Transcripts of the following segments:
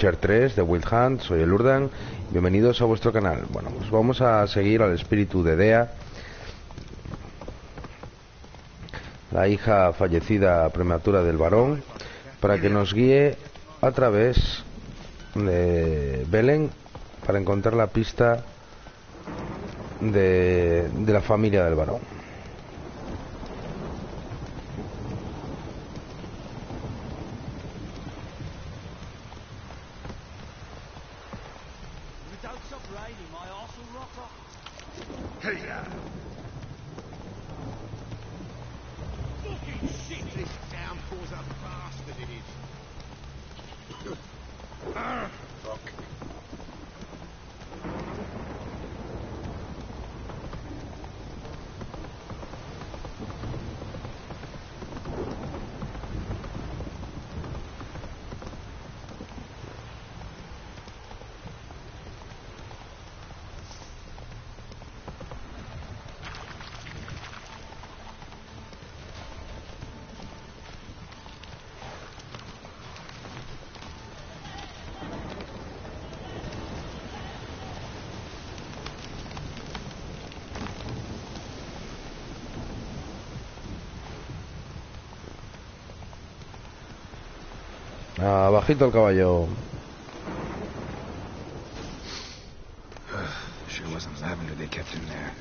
Tier 3 de Wild Hunt, soy el Urdan. Bienvenidos a vuestro canal. Bueno, pues vamos a seguir al espíritu de Dea, la hija fallecida prematura del varón, para que nos guíe a través de Belén para encontrar la pista de la familia del varón. Abajito el caballo. Sure wasn't lavender they kept in there.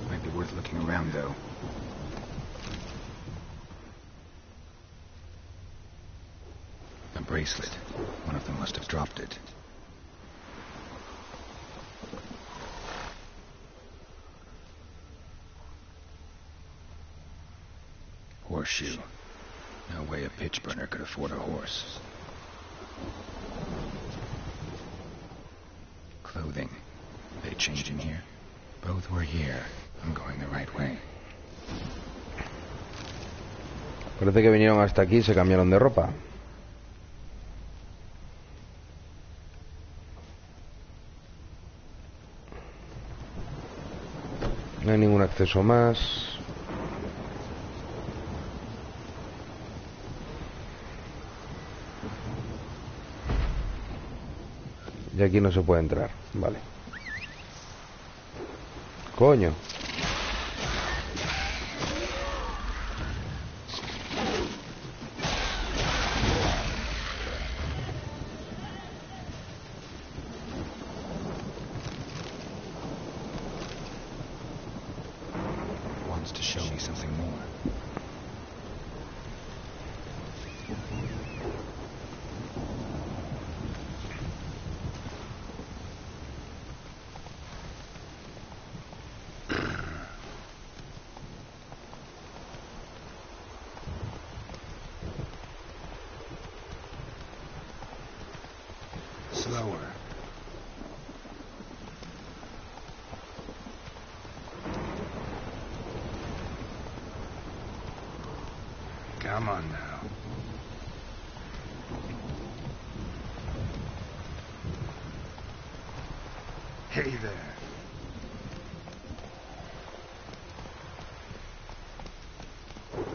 Might be worth looking around though. A bracelet. One of them must have dropped it. Horseshoe. No way a pitch burner could afford a horse. Clothing. They change in here? Both were here. I'm going the right way. Parece que vinieron hasta aquí y se cambiaron de ropa. No hay ningún acceso más. Y aquí no se puede entrar, vale. Coño. Wants to show me something more. Slower. Come on now. Hey there.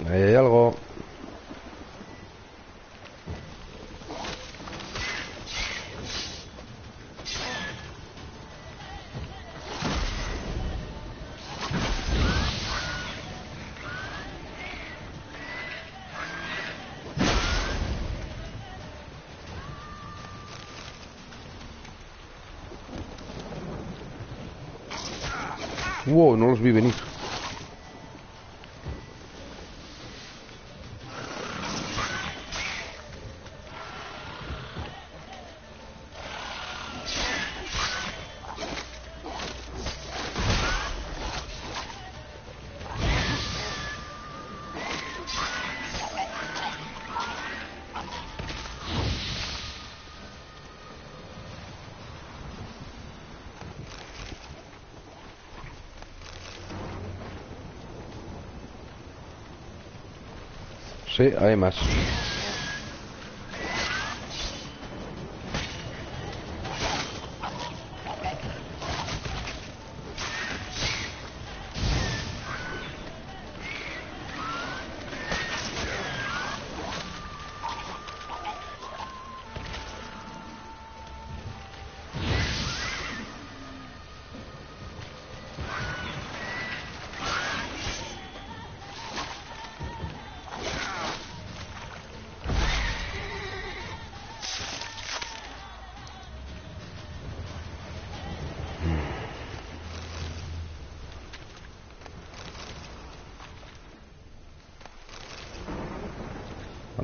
Ahí hay algo. Wow, no los vi venir. Sí, hay más.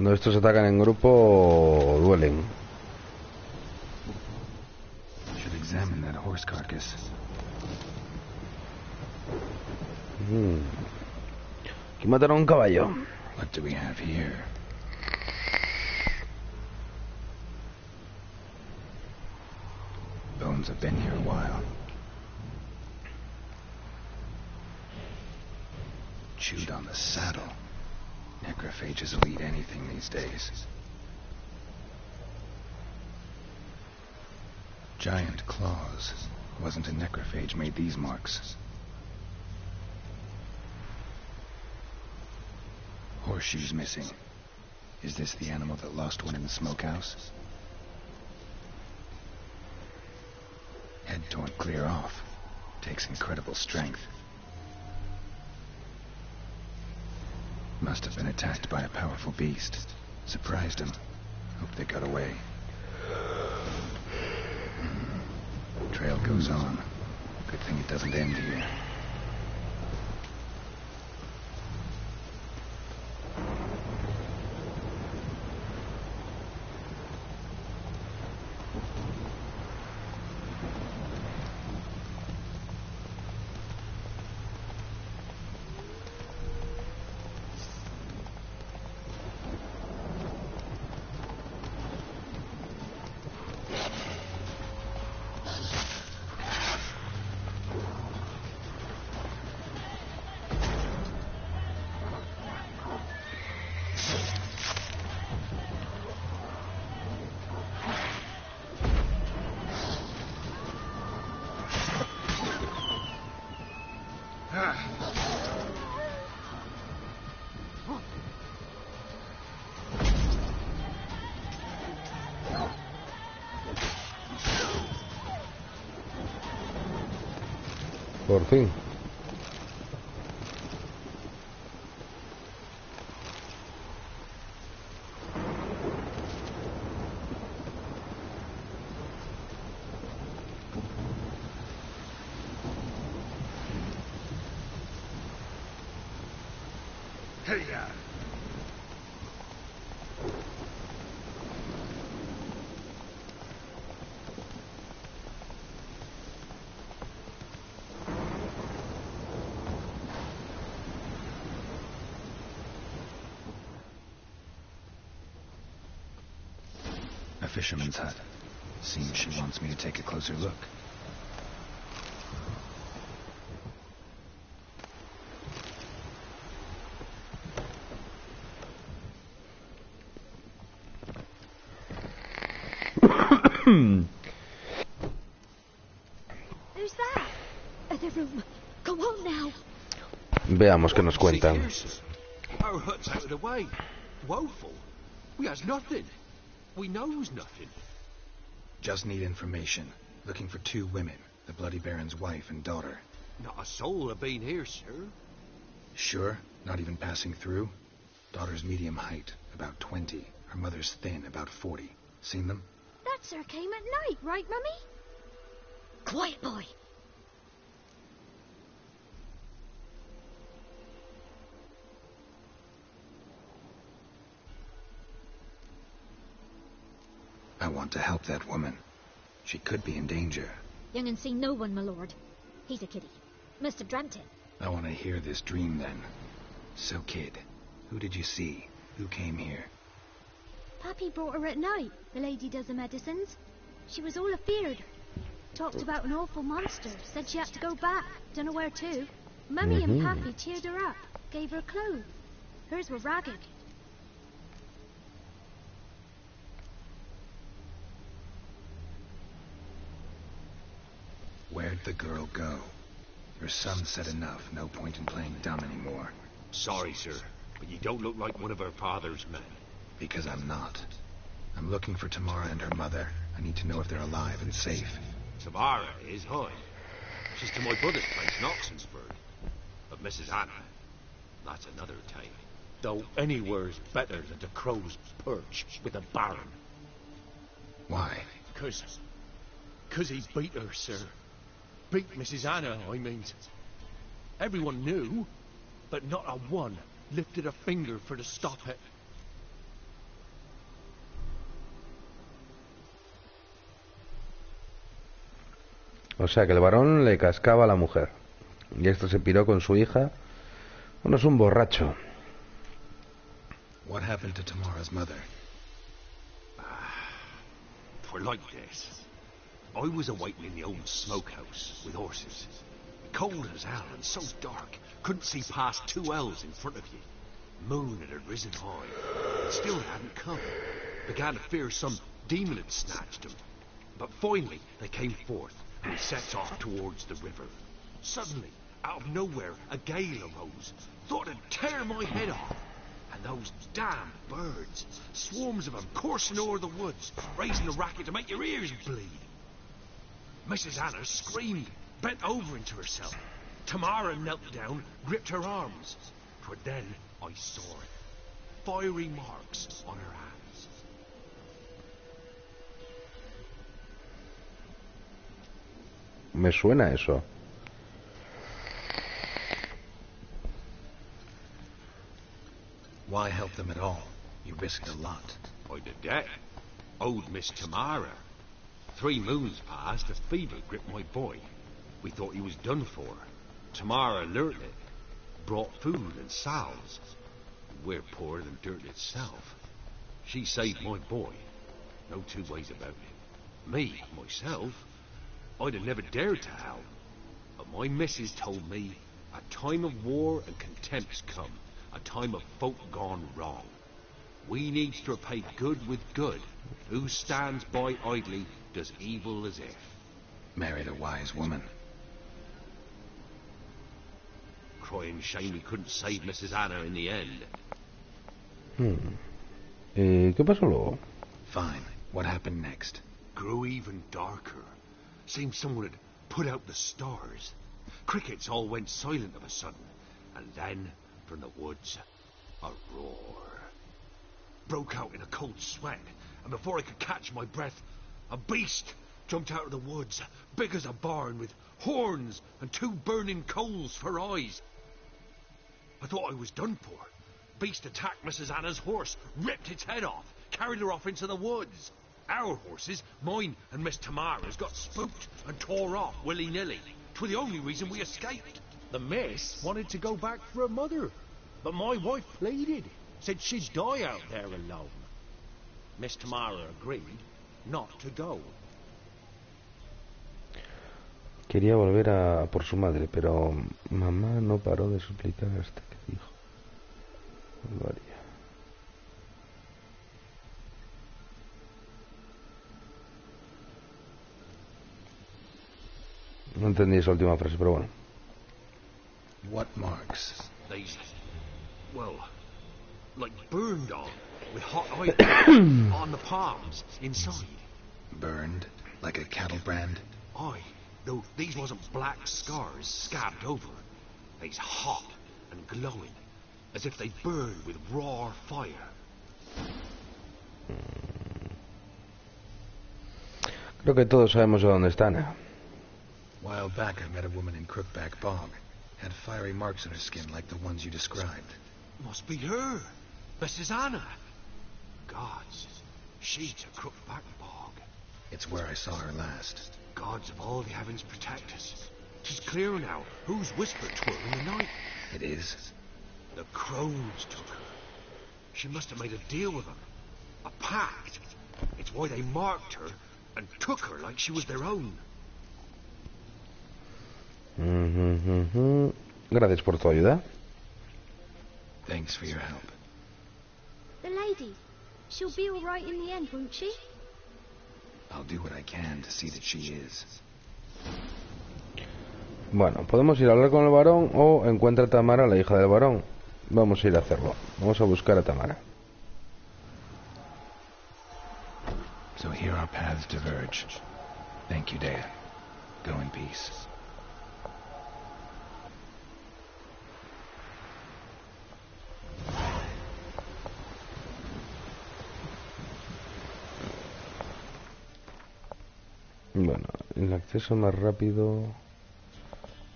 Cuando estos atacan en grupo, duelen. Should examine that horse carcass. Aquí mataron a un caballo. What do we have here? Bones have been here a while. Chewed on the saddle. Necrophages will eat anything these days. Giant claws. Wasn't a necrophage made these marks. Horseshoes missing. Is this the animal that lost one in the smokehouse? Head torn clear off. Takes incredible strength. Must have been attacked by a powerful beast. Surprised him. Hope they got away. Trail goes on. Good thing it doesn't end here. Por fin. A fisherman's hut. Seems she wants me to take a closer look. Who's that? Other room. Go on now. Veamos qué nos cuentan. Our hut's out of the way. Woeful. We has nothing. We knows nothing. Just need information. Looking for 2 women. The Bloody Baron's wife and daughter. Not a soul have been here, sir. Sure? Not even passing through? Daughter's medium height, about 20. Her mother's thin, about 40. Seen them? That sir came at night, right, Mummy? Quiet, boy. I want to help that woman. She could be in danger. Young and seen no one, my lord. He's a kiddie. Must have dreamt it. I want to hear this dream then. So, kid, who did you see? Who came here? Pappy brought her at night. The lady does the medicines. She was all afeared. Talked about an awful monster. Said she had to go back. Don't know where to. Mummy and Pappy cheered her up. Gave her clothes. Hers were ragged. Where'd the girl go? Your son said enough. No point in playing dumb anymore. Sorry, sir, but you don't look like one of her father's men. Because I'm not. I'm looking for Tamara and her mother. I need to know if they're alive and safe. Tamara is, hi. She's to my brother's place in Oxensford. But Mrs. Anna, that's another tale. Though anywhere's better than the Crow's Perch with a baron. Why? Cause he beat her, sir. Beat Mrs. Anna, I mean. Everyone knew, but not a one lifted a finger for to stop it. O sea que el varón le cascaba a la mujer. Y esto se piró con su hija. Bueno, es un borracho. What happened to Tamara's mother? For like this. I was awaiting in the old smokehouse with horses. Cold as hell and so dark, couldn't see past 2 ells in front of you. Moon had risen high, but still hadn't come. Began to fear some demon had snatched him. But finally they came forth, and we set off towards the river. Suddenly, out of nowhere, a gale arose. Thought it'd tear my head off. And those damn birds, swarms of them coursing over the woods, raising a racket to make your ears bleed. Mrs. Anna screamed, bent over into herself. Tamara knelt down, gripped her arms. For then I saw it. Fiery marks on her hands. Me suena eso. Why help them at all? You risked a lot. I did that. Owed Miss Tamara. 3 moons passed, a fever gripped my boy. We thought he was done for. Tamara learnt it. Brought food and salves. We're poorer than dirt itself. She saved my boy. No 2 ways about it. Me, myself, I'd have never dared to help. But my missus told me a time of war and contempt's come. A time of folk gone wrong. We needs to repay good with good. Who stands by idly does evil as if. Married a wise woman. Crying shame we couldn't save Mrs. Anna in the end. ¿Qué pasó luego? Fine. What happened next? Grew even darker. Seemed someone had put out the stars. Crickets all went silent of a sudden. And then, from the woods, a roar. Broke out in a cold sweat, and before I could catch my breath, a beast jumped out of the woods, big as a barn, with horns and 2 burning coals for eyes. I thought I was done for. Beast attacked Mrs. Anna's horse, ripped its head off, carried her off into the woods. Our horses, mine and Miss Tamara's, got spooked and tore off willy-nilly. 'Twas the only reason we escaped. The miss wanted to go back for her mother, but my wife pleaded, said she'd die out there alone. Miss Tamara agreed not to go. Quería volver a por su madre, pero mamá no paró de suplicar hasta que dijo. Varía. No entendí esa última frase, pero bueno. What marks? These, well, like burned on, with hot iron on the palms, inside. Burned? Like a cattle brand? Aye, though these wasn't black scars scabbed over. They's hot and glowing, as if they burned with raw fire. Creo que todos sabemos de dónde están. A while back I met a woman in Crookback Bog. Had fiery marks on her skin like the ones you described. Must be her, Mrs. Anna. Gods, she's a Crookback Bog. It's where I saw her last. Gods of all the heavens protect us. 'Tis clear now who's whispered to her in the night. It is? The crows took her. She must have made a deal with them. A pact. It's why they marked her and took her like she was their own. Gracias por tu ayuda. Thanks for your help. The lady, she'll be all right in the end, won't she? I'll do what I can to see that she is. Bueno, podemos ir a hablar con el varón o encuentra a Tamara, la hija del varón. Vamos a ir a hacerlo. Vamos a buscar a Tamara. So here our paths diverge. Thank you, Dea. Go in peace. Bueno, el acceso más rápido.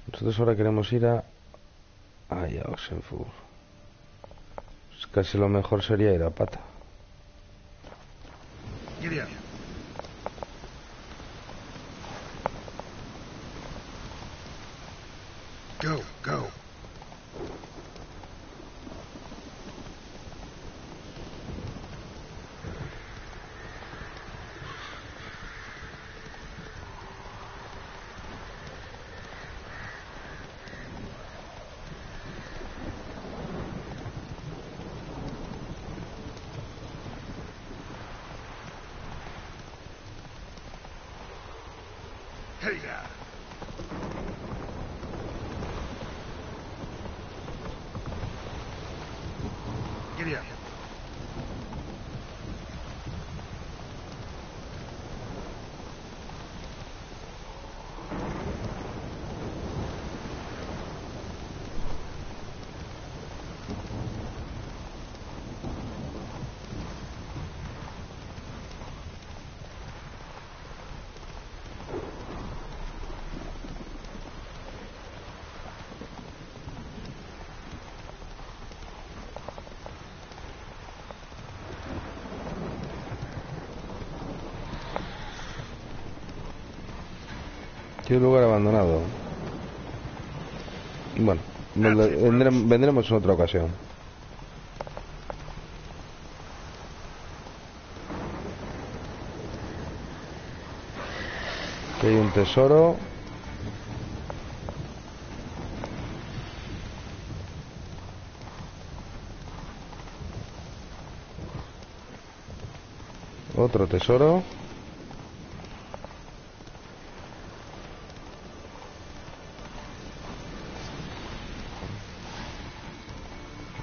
Nosotros ahora queremos ir a Oxenfurt. Pues casi lo mejor sería ir a pata. Go. Hey now. Giddy up. Qué lugar abandonado. Bueno, vendremos en otra ocasión. Aquí hay un tesoro. Otro tesoro.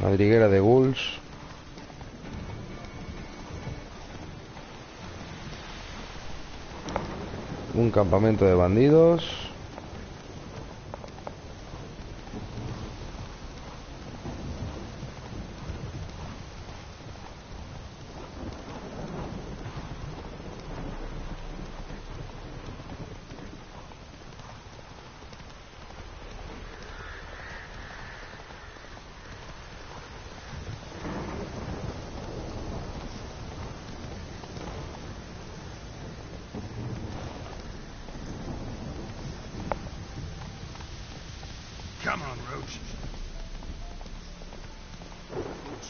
Madriguera de ghouls. Un campamento de bandidos. Come on, Roach.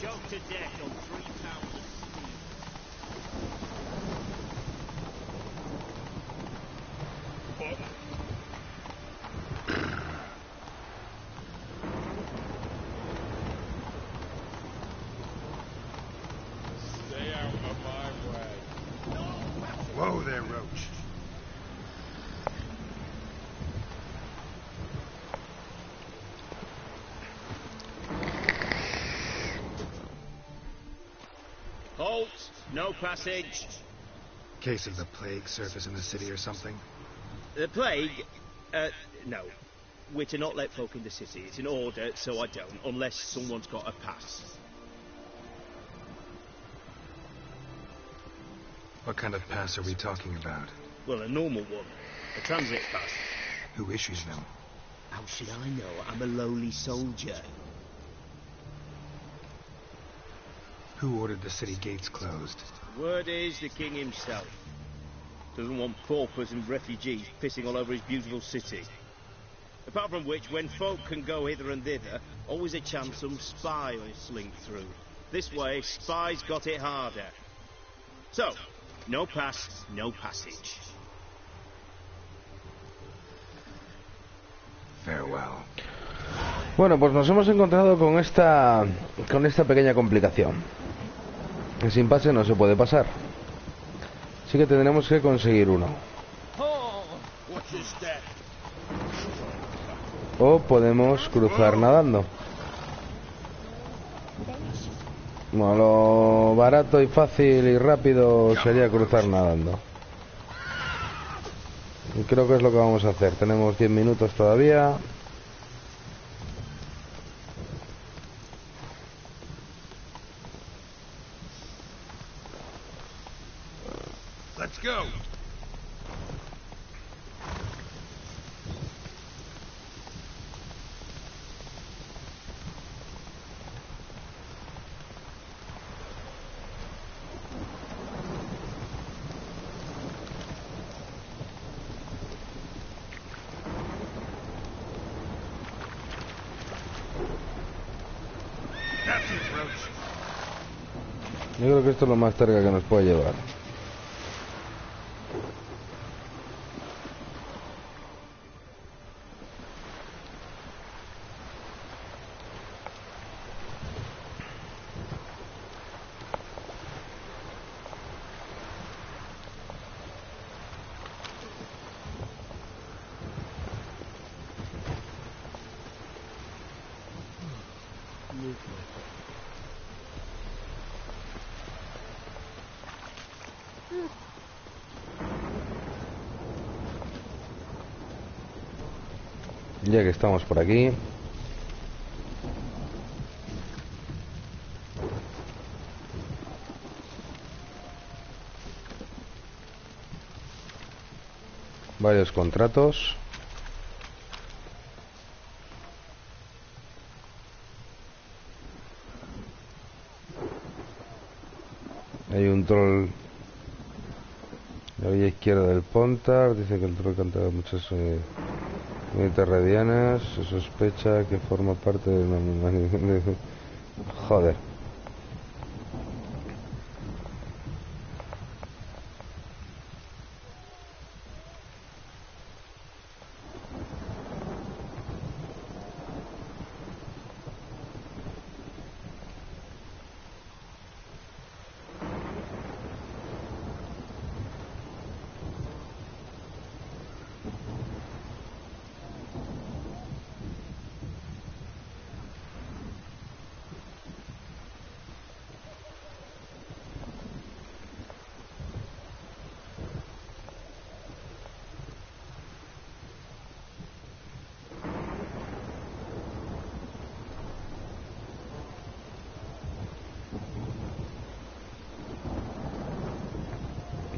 Choked to death on 3 pounds of steam. Stay out of my way. Whoa there, Roach. Halt! No passage. Case of the plague surface in the city or something? The plague? No. We're to not let folk in the city. It's an order, so I don't, unless someone's got a pass. What kind of pass are we talking about? Well, a normal one. A transit pass. Who issues them? How should I know? I'm a lowly soldier. Who ordered the city gates closed? Word is the king himself. Doesn't want paupers and refugees pissing all over his beautiful city. Apart from which, when folk can go hither and thither, always a chance some spy will slink through. This way, spies got it harder. So, no pass, no passage. Farewell. Bueno, pues nos hemos encontrado con esta pequeña complicación. Que sin pase no se puede pasar. Así que tendremos que conseguir uno. O podemos cruzar nadando. Bueno, lo barato y fácil y rápido sería cruzar nadando. Y creo que es lo que vamos a hacer. Tenemos 10 minutos todavía. Let's go. Yo creo que esto es lo más cerca que nos puede llevar. Ya que estamos por aquí, varios contratos. Hay un troll a la orilla izquierda del Pontar. Dice que el troll canta muchas unidades radianas. Se sospecha que forma parte de una... Joder.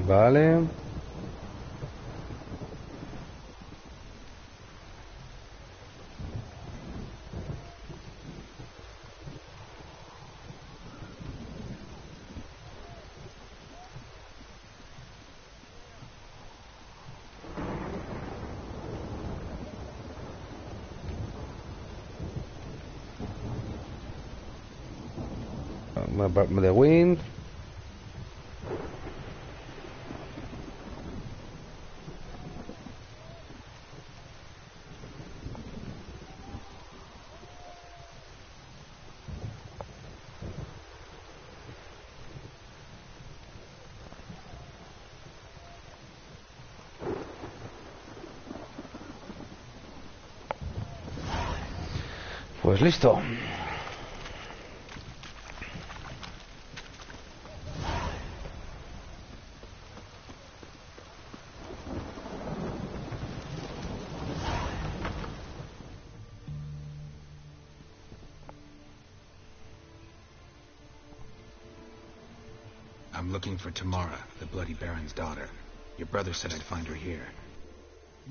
Vale. The Wind. Pues listo. I'm looking for Tamara, the Bloody Baron's daughter. Your brother said I'd find her here.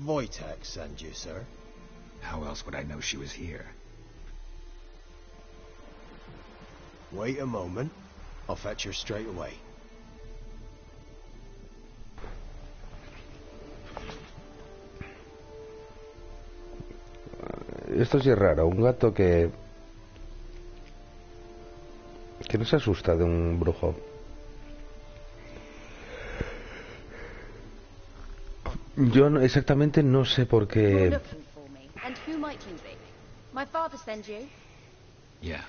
Wojtek sent you, sir. How else would I know she was here? Wait a moment. I'll fetch her straight away. Esto sí es raro, un gato que no se asusta de un brujo. Yo exactamente no sé por qué. Yeah,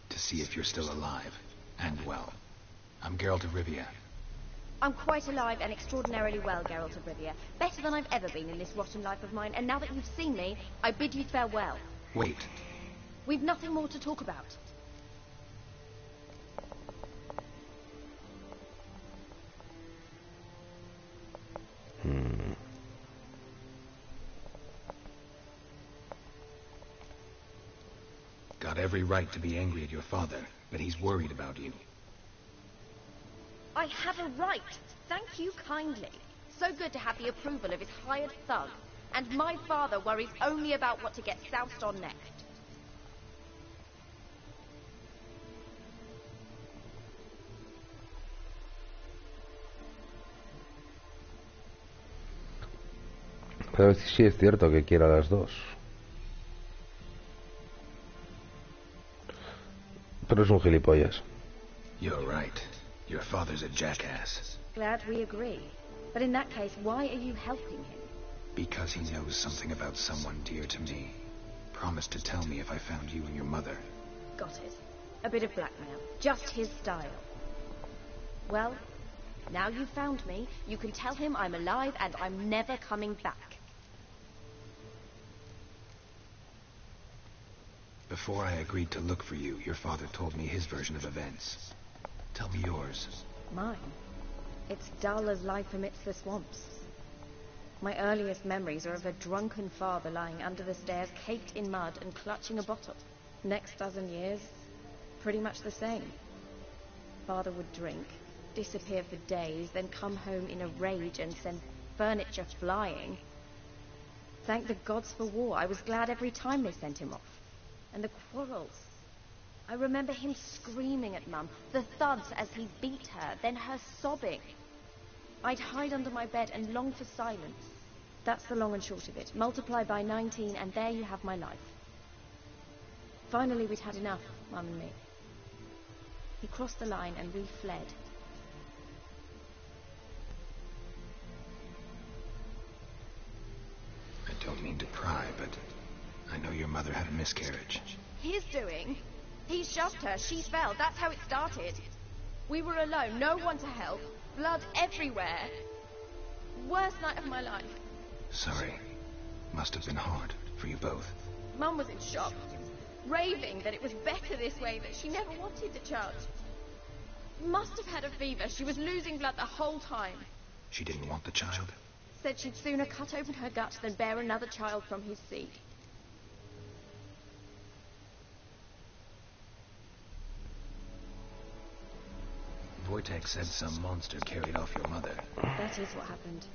to see if you're still alive and well. I'm Geralt of Rivia. I'm quite alive and extraordinarily well, Geralt of Rivia. Better than I've ever been in this rotten life of mine, and now that you've seen me, I bid you farewell. Wait. We've nothing more to talk about. Got every right to be angry at your father, but he's worried about you. I have a right. Thank you kindly. So good to have the approval of his hired thug. And my father worries only about what to get soused on next. Pero sí es cierto que quiero a las dos. Pero es un gilipollas. You're right. Your father's a jackass. Glad we agree. But in that case, why are you helping him? Because he knows something about someone dear to me. Promised to tell me if I found you and your mother. Got it. A bit of blackmail. Just his style. Well, now you've found me, you can tell him I'm alive and I'm never coming back. Before I agreed to look for you, your father told me his version of events. Tell me yours. Mine? It's dull as life amidst the swamps. My earliest memories are of a drunken father lying under the stairs, caked in mud and clutching a bottle. Next dozen years, pretty much the same. Father would drink, disappear for days, then come home in a rage and send furniture flying. Thank the gods for war. I was glad every time they sent him off. And the quarrels. I remember him screaming at Mum, the thuds as he beat her, then her sobbing. I'd hide under my bed and long for silence. That's the long and short of it. Multiply by 19 and there you have my life. Finally we'd had enough, Mum and me. He crossed the line and we fled. I don't mean to pry, but I know your mother had a miscarriage. His doing? He shoved her, she fell, that's how it started. We were alone, no one to help, blood everywhere. Worst night of my life. Sorry. Must have been hard for you both. Mum was in shock, raving that it was better this way, that she never wanted the child. Must have had a fever, she was losing blood the whole time. She didn't want the child? Said she'd sooner cut open her gut than bear another child from his seed. Vortex said some monster carried off your mother. That is what happened.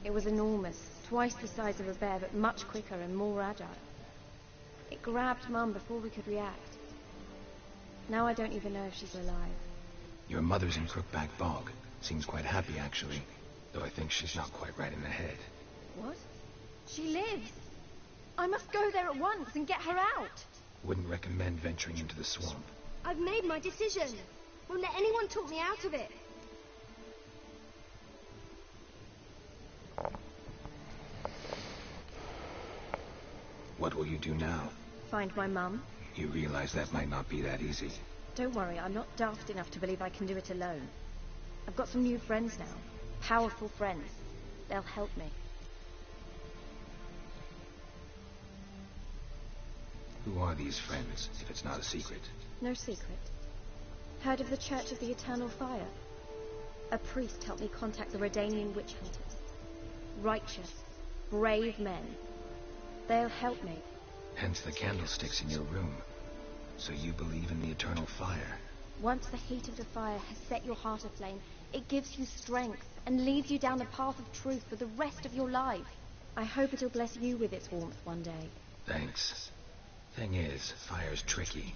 It was enormous, twice the size of a bear, but much quicker and more agile. It grabbed Mum before we could react. Now I don't even know if she's alive. Your mother's in Crookback Bog. Seems quite happy, actually. Though I think she's not quite right in the head. What? She lives! I must go there at once and get her out! Wouldn't recommend venturing into the swamp. I've made my decision. Won't let anyone talk me out of it. What will you do now? Find my mum. You realize that might not be that easy. Don't worry, I'm not daft enough to believe I can do it alone. I've got some new friends now. Powerful friends. They'll help me. Who are these friends, if it's not a secret? No secret. Heard of the Church of the Eternal Fire? A priest helped me contact the Redanian witch hunters. Righteous, brave men. They'll help me. Hence the candlesticks in your room. So you believe in the eternal fire? Once the heat of the fire has set your heart aflame, it gives you strength and leads you down the path of truth for the rest of your life. I hope it'll bless you with its warmth one day. Thanks. Thing is, fire's tricky.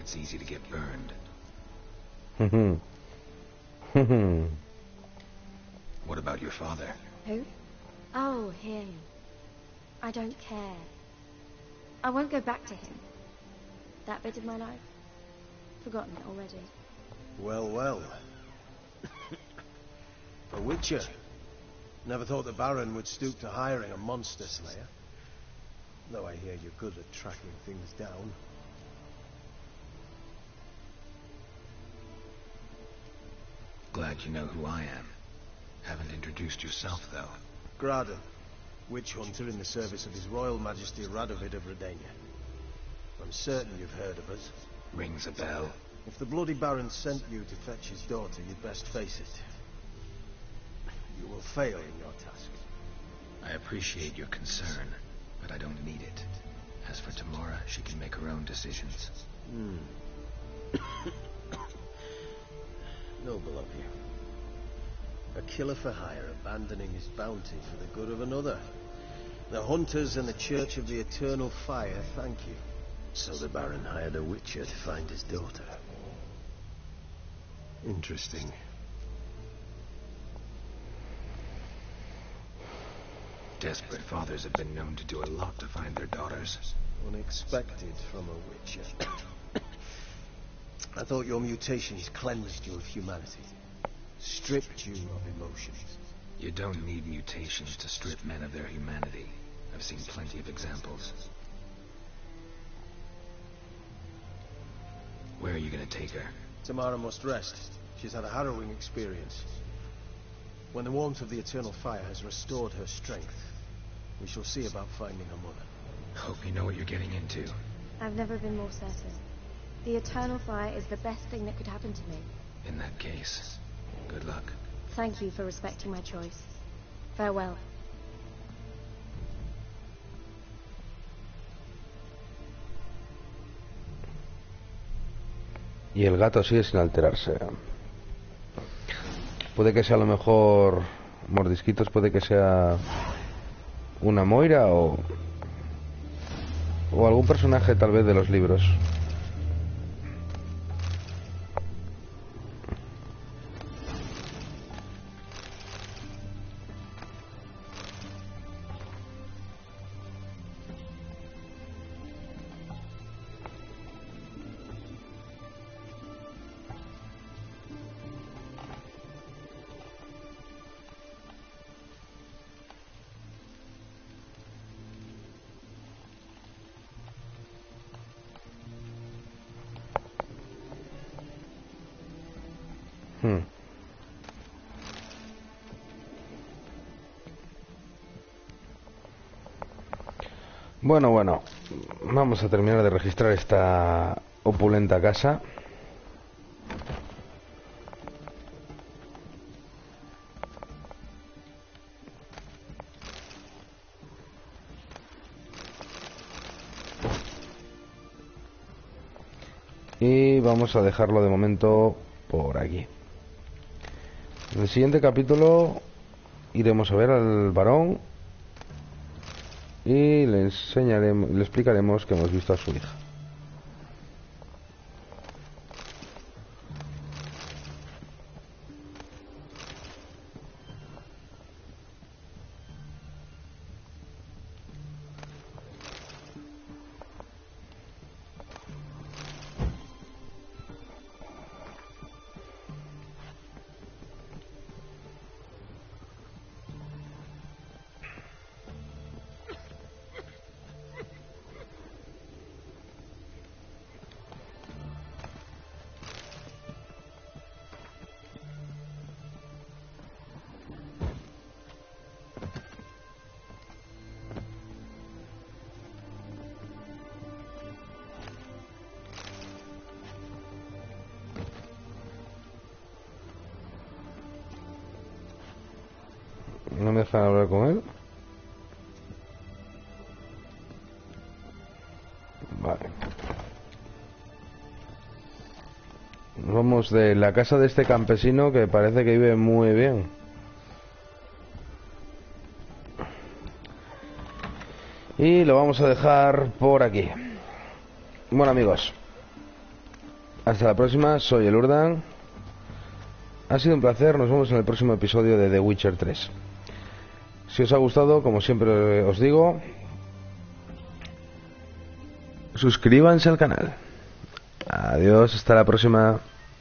It's easy to get burned. What about your father? Who? Oh, him. I don't care. I won't go back to him. That bit of my life? Forgotten it already. Well, well. A witcher. Never thought the Baron would stoop to hiring a monster slayer. Though I hear you're good at tracking things down. Glad you know who I am. Haven't introduced yourself, though. Graden, witch hunter in the service of His Royal Majesty Radovid of Redania. I'm certain you've heard of us. Rings a bell. If the bloody Baron sent you to fetch his daughter, you'd best face it. You will fail in your task. I appreciate your concern, but I don't need it. As for Tamara, she can make her own decisions. Noble of you. A killer for hire abandoning his bounty for the good of another. The hunters and the Church of the Eternal Fire thank you. So the Baron hired a witcher to find his daughter. Interesting. Desperate fathers have been known to do a lot to find their daughters. Unexpected from a witcher. I thought your mutations cleansed you of humanity, stripped you of emotions. You don't need mutations to strip men of their humanity. I've seen plenty of examples. Where are you gonna take her? Tamara must rest. She's had a harrowing experience. When the warmth of the eternal fire has restored her strength, we shall see about finding her mother. Hope you know what you're getting into. I've never been more certain. The eternal fire is the best thing that could happen to me. In that case, good luck. Thank you for respecting my choice. Farewell. Y el gato sigue sin alterarse. Puede que sea a lo mejor mordisquitos, puede que sea una Moira o algún personaje tal vez de los libros. Bueno, vamos a terminar de registrar esta opulenta casa. Y vamos a dejarlo de momento por aquí. En el siguiente capítulo iremos a ver al varón y le explicaremos que hemos visto a su hija. No me dejan hablar con él. Vale. Nos vamos de la casa de este campesino que parece que vive muy bien. Y lo vamos a dejar por aquí. Bueno, amigos, hasta la próxima. Soy el Urdan. Ha sido un placer. Nos vemos en el próximo episodio de The Witcher 3. Si os ha gustado, como siempre os digo, suscríbanse al canal. Adiós, hasta la próxima.